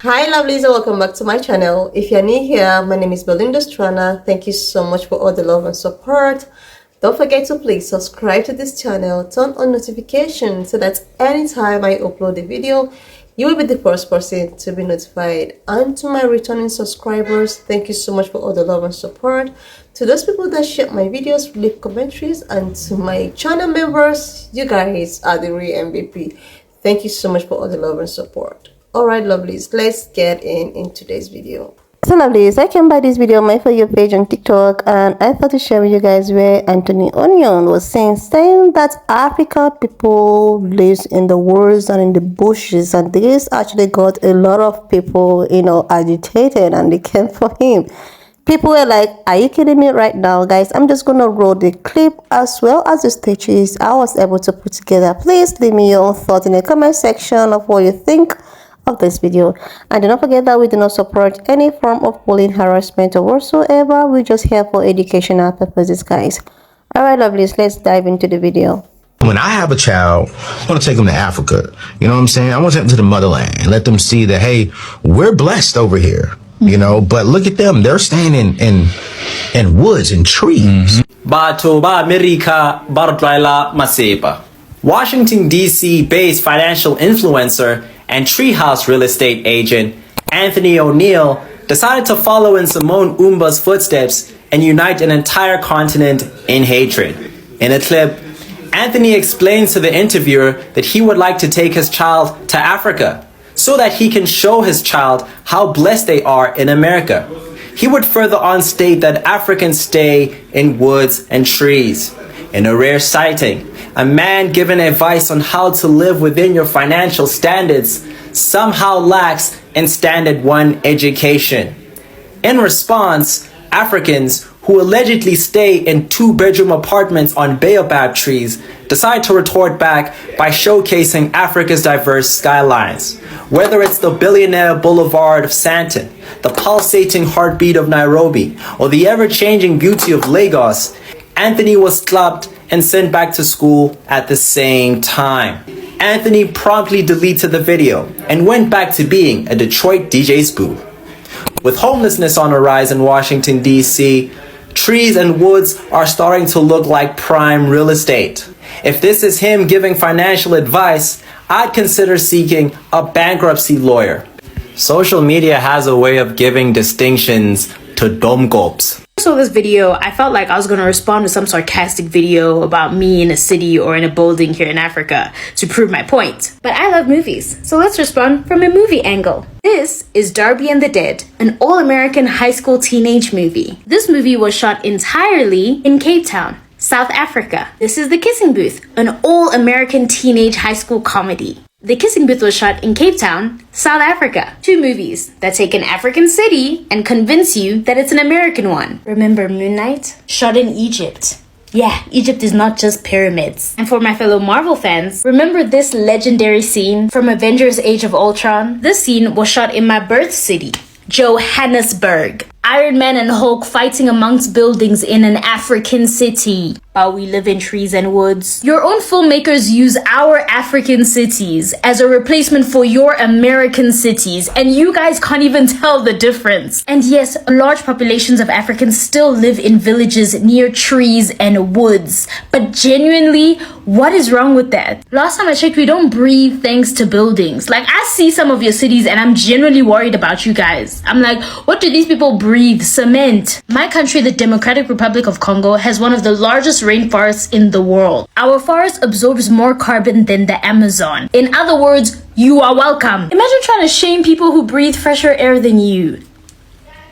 Hi lovelies, and welcome back to my channel. If you're new here, my name is Belinda Strana. Thank you so much for all the love and support. Don't forget to please subscribe to this channel, turn on notifications so that anytime I upload a video, you will be the first person to be notified. And to my returning subscribers, thank you so much for all the love and support. To those people that share my videos, leave commentaries, and to my channel members, you guys are the real MVP. Thank you so much for all the love and support. Alright lovelies, let's get in today's video. So lovelies, I came by this video on my For You page on TikTok, and I thought to share with you guys where Anthony Onion was saying that Africa people lives in the woods and in the bushes, and this actually got a lot of people, agitated, and they came for him. People were like, are you kidding me right now? Guys, I'm just gonna roll the clip as well as the stitches I was able to put together. Please leave me your own thoughts in the comment section of what you think of this video, and do not forget that we do not support any form of bullying, harassment, or whatsoever. We're just here for educational purposes, guys. All right lovelies, let's dive into the video. When I have a child, I want to take them to Africa. You know what I'm saying? I want to take them to the motherland and let them see that, hey, we're blessed over here. But look at them, they're staying in woods and trees. Batoba America Bartwaila Masepa. Washington, D.C. based financial influencer and treehouse real estate agent Anthony O'Neill decided to follow in Simone Umba's footsteps and unite an entire continent in hatred. In a clip, Anthony explains to the interviewer that he would like to take his child to Africa so that he can show his child how blessed they are in America. He would further on state that Africans stay in woods and trees. In a rare sighting, a man giving advice on how to live within your financial standards somehow lacks in standard 1 education. In response, Africans who allegedly stay in 2-bedroom apartments on baobab trees decide to retort back by showcasing Africa's diverse skylines. Whether it's the billionaire boulevard of Santon, the pulsating heartbeat of Nairobi, or the ever-changing beauty of Lagos, Anthony was clubbed and sent back to school at the same time. Anthony promptly deleted the video and went back to being a Detroit DJ's booth. With homelessness on the rise in Washington, D.C., trees and woods are starting to look like prime real estate. If this is him giving financial advice, I'd consider seeking a bankruptcy lawyer. Social media has a way of giving distinctions to domkops. Saw this video, I felt like I was going to respond with some sarcastic video about me in a city or in a building here in Africa to prove my point. But I love movies, so let's respond from a movie angle. This is Darby and the Dead, an all-American high school teenage movie. This movie was shot entirely in Cape Town, South Africa. This is The Kissing Booth, an all-American teenage high school comedy. The Kissing Booth was shot in Cape Town, South Africa. 2 movies that take an African city and convince you that it's an American one. Remember Moon Knight? Shot in Egypt. Yeah, Egypt is not just pyramids. And for my fellow Marvel fans, remember this legendary scene from Avengers Age of Ultron? This scene was shot in my birth city, Johannesburg. Iron Man and Hulk fighting amongst buildings in an African city, while we live in trees and woods. Your own filmmakers use our African cities as a replacement for your American cities, and you guys can't even tell the difference. And yes, large populations of Africans still live in villages near trees and woods, but genuinely, what is wrong with that? Last time I checked, we don't breathe thanks to buildings. Like, I see some of your cities and I'm genuinely worried about you guys. I'm like, what do these people breathe? Cement. My country, the Democratic Republic of Congo, has one of the largest rainforests in the world. Our forest absorbs more carbon than the Amazon. In other words, you are welcome. Imagine trying to shame people who breathe fresher air than you.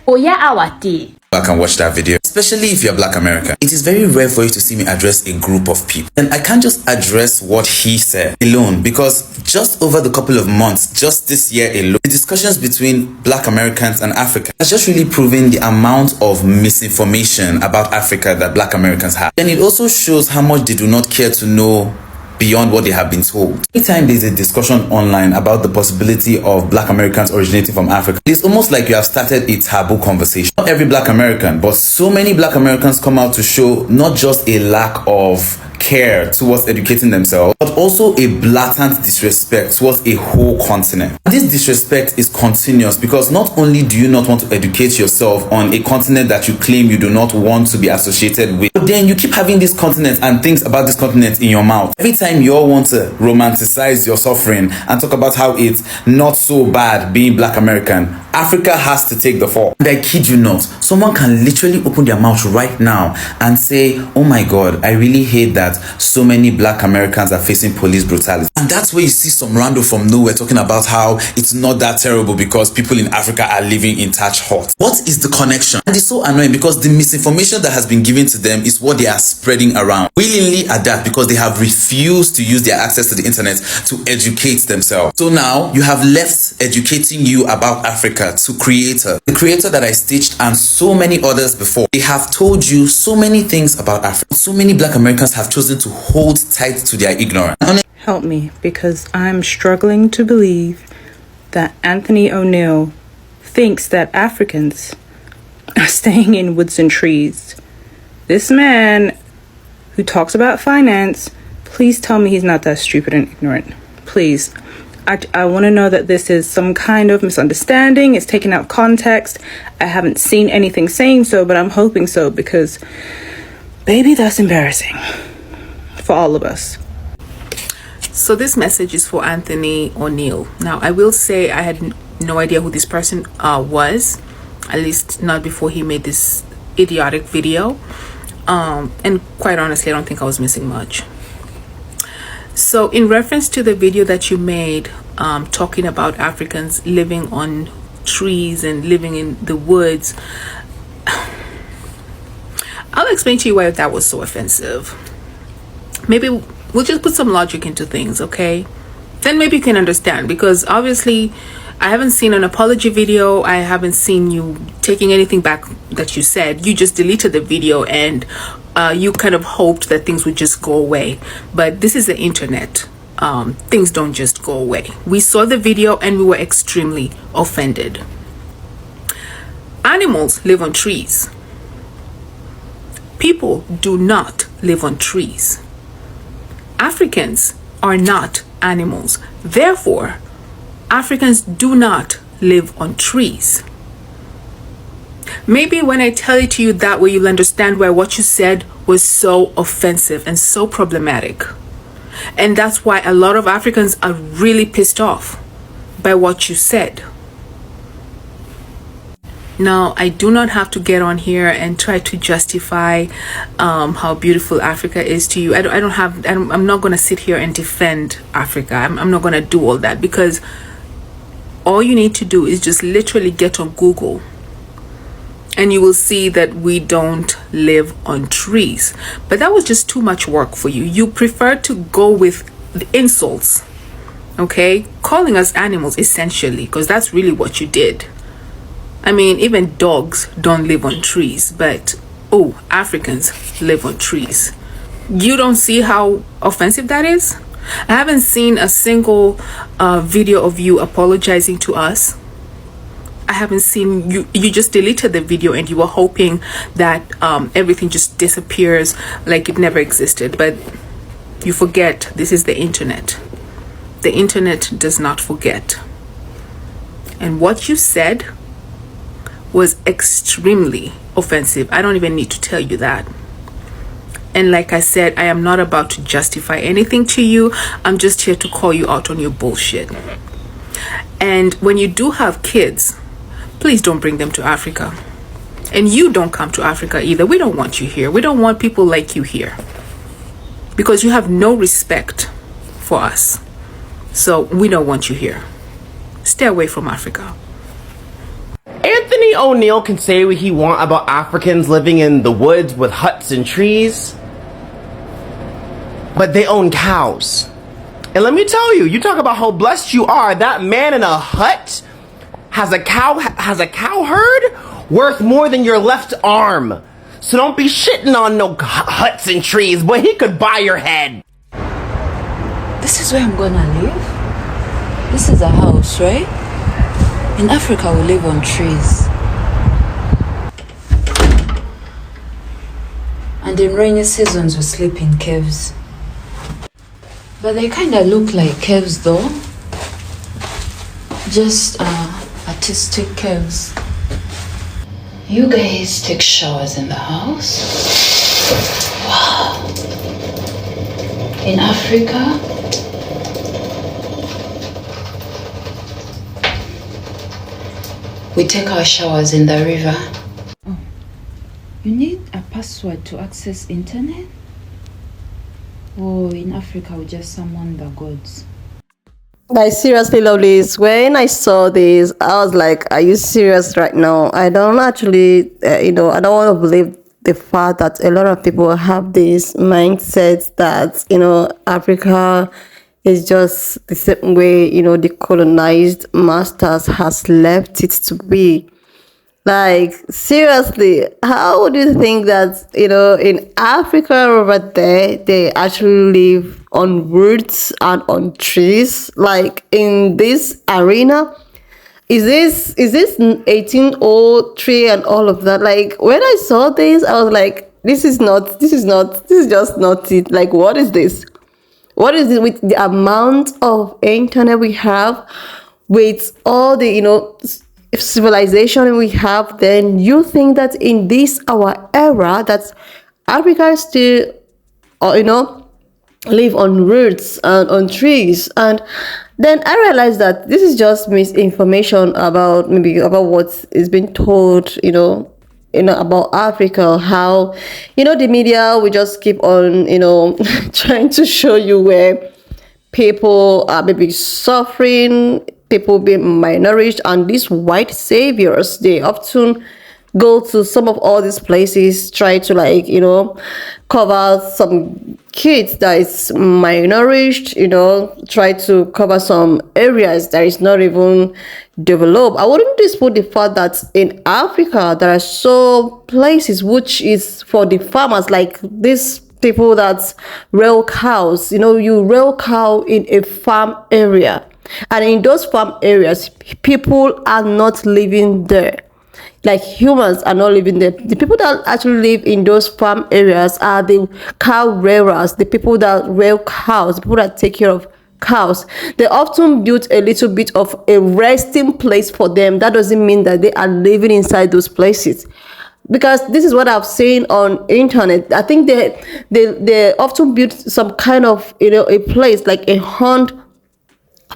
Oya awati. Back and watch that video, especially if you're Black American. It is very rare for you to see me address a group of people, and I can't just address what he said alone, because just over the couple of months, just this year alone, the discussions between Black Americans and Africa has just really proven the amount of misinformation about Africa that Black Americans have. And it also shows how much they do not care to know beyond what they have been told. Anytime there's a discussion online about the possibility of Black Americans originating from Africa, it's almost like you have started a taboo conversation. Not every Black American, but so many Black Americans come out to show not just a lack of care towards educating themselves, but also a blatant disrespect towards a whole continent. This disrespect is continuous because not only do you not want to educate yourself on a continent that you claim you do not want to be associated with, but then you keep having this continent and things about this continent in your mouth. Every time you all want to romanticize your suffering and talk about how it's not so bad being Black American, Africa has to take the fall. And I kid you not, someone can literally open their mouth right now and say, oh my God, I really hate that so many Black Americans are facing police brutality. And that's where you see some rando from nowhere talking about how it's not that terrible because people in Africa are living in thatch huts. What is the connection? And it's so annoying because the misinformation that has been given to them is what they are spreading around willingly at that, because they have refused to use their access to the internet to educate themselves. So now you have left educating you about Africa to Creator, the creator that I stitched, and so many others before. They have told you so many things about Africa. So many Black Americans have chosen to hold tight to their ignorance. Help me, because I'm struggling to believe that Anthony O'Neill thinks that Africans are staying in woods and trees. This man who talks about finance, please tell me he's not that stupid and ignorant. Please. I want to know that this is some kind of misunderstanding. It's taken out context. I haven't seen anything saying so, but I'm hoping so, because, baby, that's embarrassing for all of us. So this message is for Anthony O'Neill. Now, I will say I had no idea who this person was, at least not before he made this idiotic video. And quite honestly, I don't think I was missing much. So in reference to the video that you made, talking about Africans living on trees and living in the woods, I'll explain to you why that was so offensive. Maybe we'll just put some logic into things, okay? Then maybe you can understand, because obviously I haven't seen an apology video. I haven't seen you taking anything back that you said. You just deleted the video and you kind of hoped that things would just go away. But this is the internet. Things don't just go away. We saw the video and we were extremely offended. Animals live on trees. People do not live on trees. Africans are not animals. Therefore, Africans do not live on trees. Maybe when I tell it to you that way, you'll understand why what you said was so offensive and so problematic. And that's why a lot of Africans are really pissed off by what you said. Now, I do not have to get on here and try to justify how beautiful Africa is to you. I'm not going to sit here and defend Africa. I'm not going to do all that, because all you need to do is just literally get on Google and you will see that we don't live on trees. But that was just too much work for you. You prefer to go with the insults, okay? Calling us animals, essentially, because that's really what you did. I mean, even dogs don't live on trees, but, oh, Africans live on trees. You don't see how offensive that is? I haven't seen a single video of you apologizing to us. I haven't seen you. You just deleted the video and you were hoping that everything just disappears like it never existed. But you forget, this is the internet. The internet does not forget. And what you said was extremely offensive. I don't even need to tell you that. And like I said, I am not about to justify anything to you. I'm just here to call you out on your bullshit. And when you do have kids, please don't bring them to Africa. And you don't come to Africa either. We don't want you here. We don't want people like you here, because you have no respect for us. So we don't want you here. Stay away from Africa. Anthony O'Neill can say what he wants about Africans living in the woods with huts and trees, but they own cows. And let me tell you, you talk about how blessed you are. That man in a hut has a cow herd worth more than your left arm. So don't be shitting on no huts and trees, but he could buy your head. This is where I'm gonna live. This is a house, right? In Africa, we live on trees. And in rainy seasons, we sleep in caves. But they kind of look like caves though. Just artistic caves. You guys take showers in the house? Wow. In Africa? We take our showers in the river. Oh, you need a password to access internet? Oh, in Africa we just summon the gods. I seriously love this. When I saw this, I was like, are you serious right now? I don't actually, I don't want to believe the fact that a lot of people have this mindset that, Africa is just the same way, the colonized masters has left it to be. Like, seriously, how would you think that, in Africa over there, they actually live on roots and on trees? Like, in this arena, is this 1803 and all of that? Like, when I saw this, I was like, this is just not it. Like, what is this? What is it with the amount of internet we have, with all the civilization we have? Then you think that in this our era that Africa is still, live on roots and on trees? And then I realized that this is just misinformation about what is being told, about Africa. How, the media will just keep on, trying to show you where people are maybe suffering, people being malnourished, and these white saviors, they often go to some of all these places, try to cover some kids that is malnourished, try to cover some areas that is not even developed. I wouldn't dispute the fact that in Africa there are so places which is for the farmers, like these people that rear cows. You rear cow in a farm area, and in those farm areas people are not living there. Like, humans are not living there. The people that actually live in those farm areas are the cow rearers, the people that rear cows, the people that take care of cows. They often build a little bit of a resting place for them. That doesn't mean that they are living inside those places, because this is what I've seen on internet. I think they often build some kind of a place, like a hunt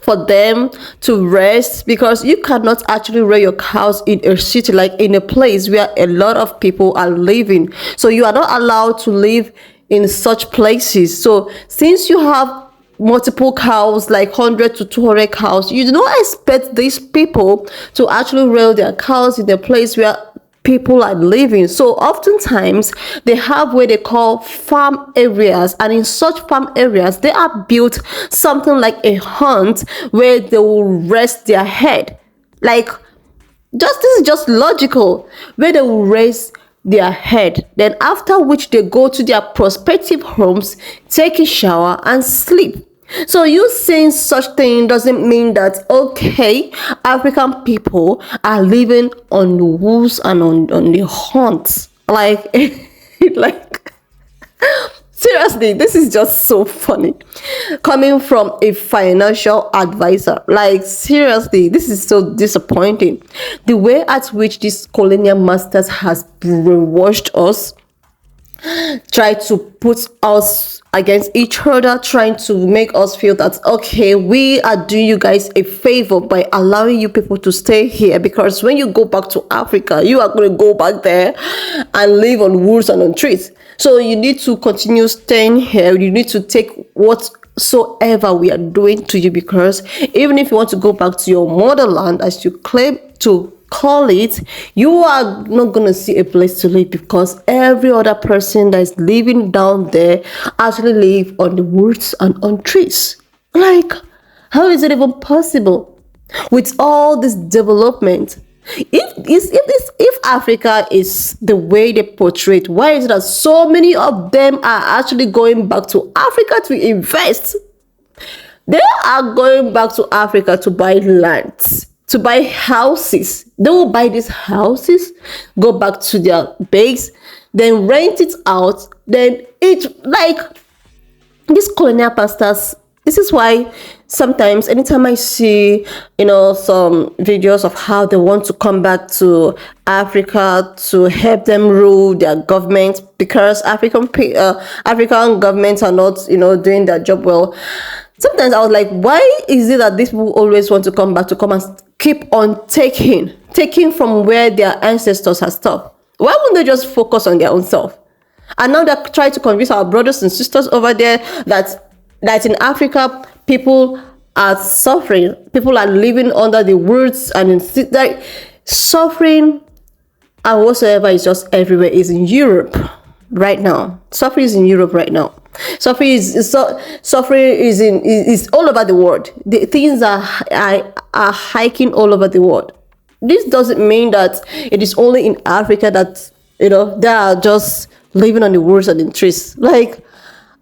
for them to rest, because you cannot actually rear your cows in a city, like in a place where a lot of people are living. So you are not allowed to live in such places. So since you have multiple cows, like 100 to 200 cows, you do not expect these people to actually rear their cows in a place where people are living. So oftentimes they have what they call farm areas, and in such farm areas they are built something like a hunt where they will rest their head. Like, this is just logical, where they will raise their head, then after which they go to their prospective homes, take a shower and sleep. So you saying such thing doesn't mean that, okay, African people are living on the wolves and on the hunts. Like, like, seriously, this is just so funny coming from a financial advisor. Like, seriously, this is so disappointing. The way at which these colonial masters has brainwashed us, try to put us against each other, trying to make us feel that, okay, we are doing you guys a favor by allowing you people to stay here, because when you go back to Africa, you are going to go back there and live on woods and on trees. So you need to continue staying here. You need to take whatsoever we are doing to you, because even if you want to go back to your motherland, as you claim to call it, you are not gonna see a place to live, because every other person that is living down there actually live on the woods and on trees. Like, how is it even possible with all this development? If Africa is the way they portray it, why is it that so many of them are actually going back to Africa to invest? They are going back to Africa to buy lands, to buy houses. They will buy these houses, go back to their base, then rent it out. Then it, like, these colonial pastors This is why sometimes anytime I see, some videos of how they want to come back to Africa to help them rule their government because African governments are not, doing their job well. Sometimes I was like, why is it that these people always want to come back to come and keep on taking from where their ancestors have stopped? Why wouldn't they just focus on their own self? And now they're trying to convince our brothers and sisters over there that in Africa, people are suffering. People are living under the roots and like suffering and whatsoever is just everywhere. Is in Europe right now. Suffering is in Europe right now. Suffering is all over the world. The things are hiking all over the world. This doesn't mean that it is only in Africa that they are just living on the woods and in trees. Like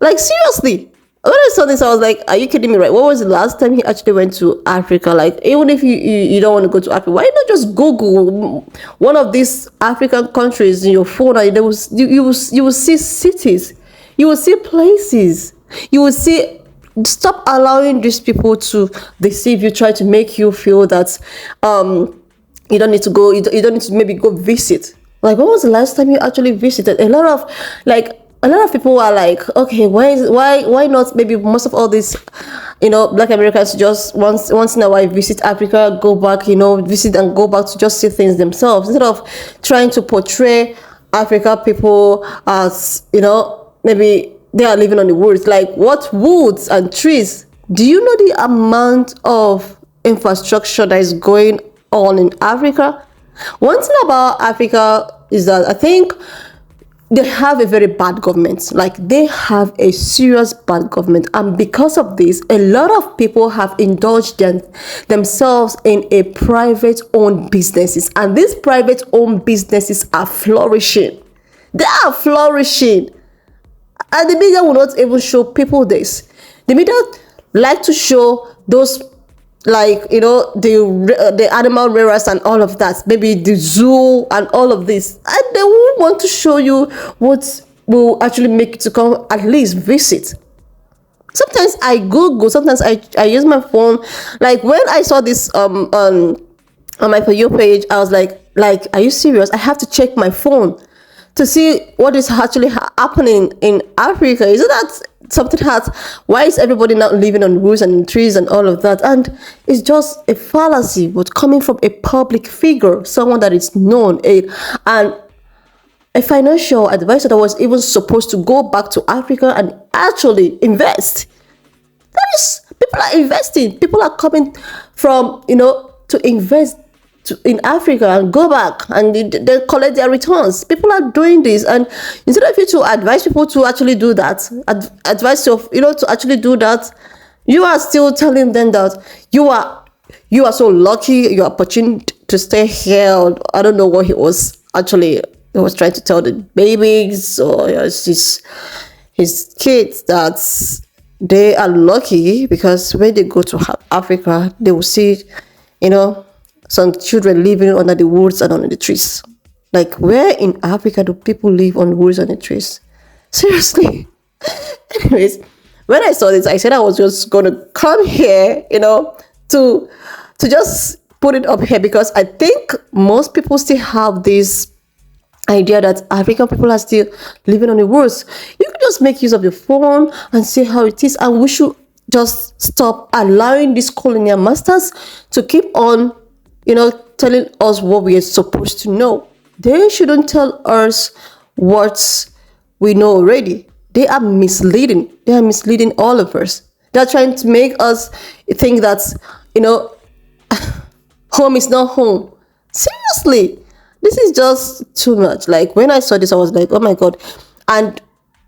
seriously. When I saw this, I was like, are you kidding me, right? What was the last time he actually went to Africa? Like, even if you don't want to go to Africa, why not just Google one of these African countries in your phone and you will see cities. You will see places. You will see. Stop allowing these people to deceive you, try to make you feel that you don't need to go, you don't need to maybe go visit. Like, when was the last time you actually visited? A lot of people are like, okay, why not maybe most of all these, Black Americans just once in a while visit Africa, go back, visit and go back to just see things themselves instead of trying to portray Africa people as, maybe they are living on the woods. Like, what woods and trees? Do you know the amount of infrastructure that is going on in Africa? One thing about Africa is that I think they have a very bad government. Like, they have a serious bad government. And because of this, a lot of people have indulged themselves in a private owned businesses. And these private owned businesses are flourishing. They are flourishing. And the media will not even show people this. The media like to show those, like, the animal rearers and all of that, maybe the zoo and all of this, and they will want to show you what will actually make you to come at least visit. Sometimes I Google, sometimes I use my phone. Like, when I saw this on my For You page, I was like, are you serious? I have to check my phone to see what is actually happening in Africa. Is it that something has? Why is everybody not living on woods and in trees and all of that? And it's just a fallacy, but coming from a public figure, someone that is known, and a financial advisor that was even supposed to go back to Africa and actually invest. People are investing. People are coming from, to invest in Africa and go back and they collect their returns. People are doing this, and instead of you to advise people to actually do that, advise you, to actually do that, you are still telling them that you are so lucky, you are opportune to stay here. I don't know what he was trying to tell the babies or his kids, that they are lucky because when they go to Africa, they will see, some children living under the woods and under the trees. Like, where in Africa do people live on woods and the trees? Seriously. Anyways, when I saw this, I said I was just going to come here, to just put it up here, because I think most people still have this idea that African people are still living on the woods. You can just make use of your phone and see how it is, and we should just stop allowing these colonial masters to keep on telling us what we are supposed to know. They shouldn't tell us what we know already. They are misleading. They are misleading all of us. They're trying to make us think that, home is not home. Seriously, this is just too much. Like, when I saw this, I was like, oh my God. And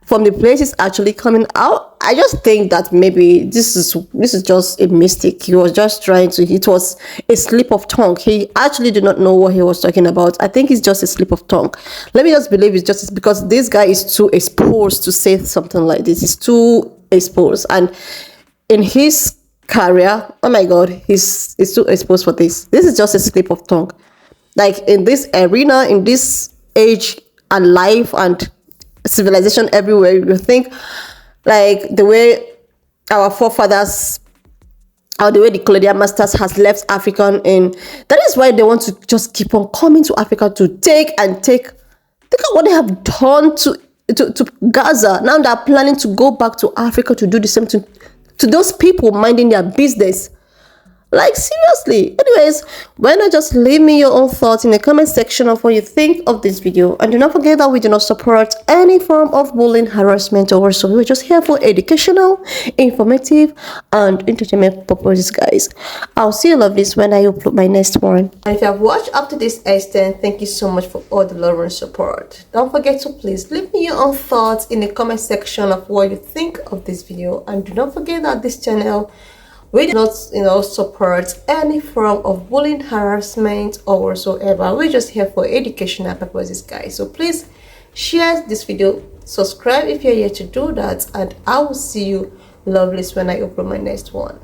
from the places actually coming out, I just think that maybe this is just a mistake. He was just trying to, it was a slip of tongue. He actually did not know what he was talking about. I think it's just a slip of tongue. Let me just believe it's just because this guy is too exposed to say something like this. He's too exposed. And in his career, oh my God, he's too exposed for this. This is just a slip of tongue. Like, in this arena, in this age and life and civilization everywhere, you think, like, the way our forefathers, or the way the colonial masters has left African in. That is why they want to just keep on coming to Africa to take and take. Look at what they have done to Gaza. Now they are planning to go back to Africa to do the same thing to those people minding their business. Like, seriously. Anyways, why not just leave me your own thoughts in the comment section of what you think of this video. And do not forget that we do not support any form of bullying, harassment, or so. We're just here for educational, informative, and entertainment purposes, guys. I'll see you lovelies when I upload my next one. And if you have watched up to this extent, thank you so much for all the love and support. Don't forget to please leave me your own thoughts in the comment section of what you think of this video. And do not forget that this channel, we do not, support any form of bullying, harassment, or whatsoever. We're just here for educational purposes, guys. So please share this video, subscribe if you're here to do that, and I will see you lovelies when I upload my next one.